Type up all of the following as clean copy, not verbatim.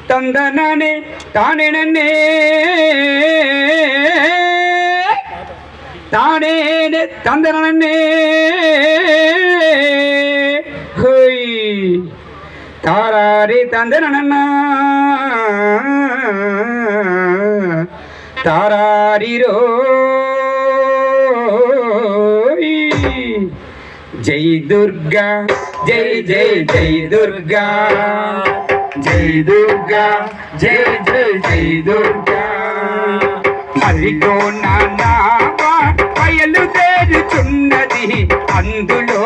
తందననే తానేనన్నే తానేనే తందనన్నే హోయ్ తారారి తందనన్న తారారిరో జై దుర్గా జై జై జై దుర్గా జై దుర్గా జై జై జై దుర్గా మరిగో నానా బయలుదేరుచున్నది అందులో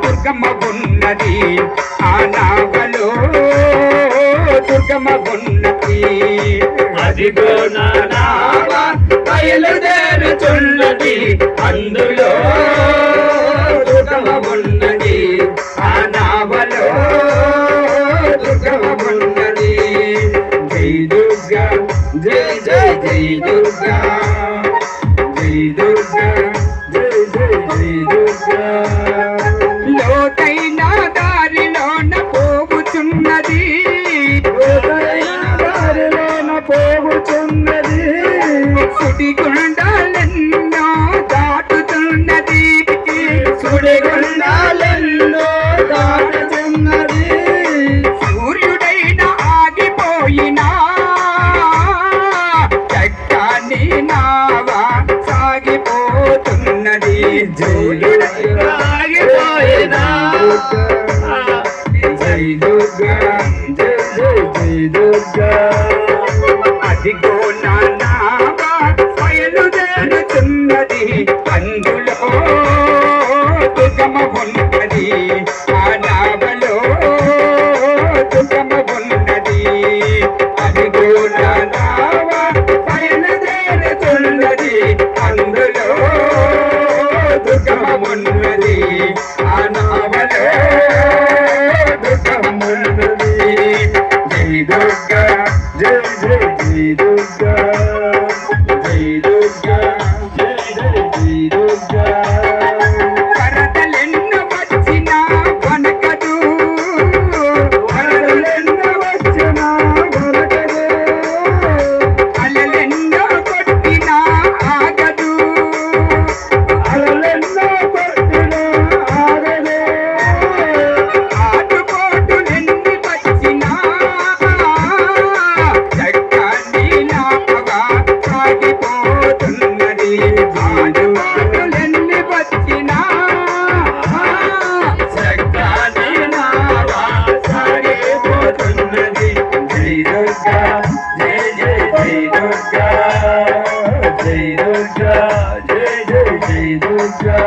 దుర్గమ్మ ఉన్నది ఆ నావలో దుర్గమ్మ ఉన్నది అదిగో నానా బయలుదేరుచున్నది అందులో దుర్గమ్మ ఉన్నది ఆ నావలో దుర్గమ్మ ఉన్నది జై దుర్గా జై జై జై దుర్గా జై దుర్గా జై జై జై దుర్గా లోతైన దారిలోన పోగుచున్నది లోతైన దారిలోన పోగుచున్నది సుడిగుండాలెన్నో దాటుతున్నది సుడిగుండాలెన్నో దాటుతున్నది సూర్యుడైన ఆగిపోయినా చక్కని నావా సాగిపోతున్నది సూర్యుడైన ఆగిపోయినా జై దుర్గా జై జై జై దుర్గా అదిగో నానావా బయలుదేరుతున్నది అందులో దుర్గమ్మ ఉన్నది ఆ నావలో దుర్గమ్మ ఉన్నది అదిగో నానావా బయలుదేరుతున్నది అందులో దుర్గమ్మ ఉన్నది ఆ నావలో దుర్గమ్మ ఉన్నది జై దుర్గా జై జై జై దుర్గా జై దుర్గా జై జై జై దుర్గా వరదలెన్నో వచ్చినా వనకదు వరదలెన్నో వచ్చినా వనకదు అలలెన్నో కొట్టినా ఆగదు అలలెన్నో కొట్టినా ఆగదు ఆటుపోటులెన్ని వచ్చినా చక్కని నావగా సాగిపోతున్నది ఆటుపోటులెన్ని వచ్చినా చక్కని నావా సాగిపోతున్నది జై దుర్గా జై జై జై దుర్గా జై దుర్గా జై జై జై దుర్గా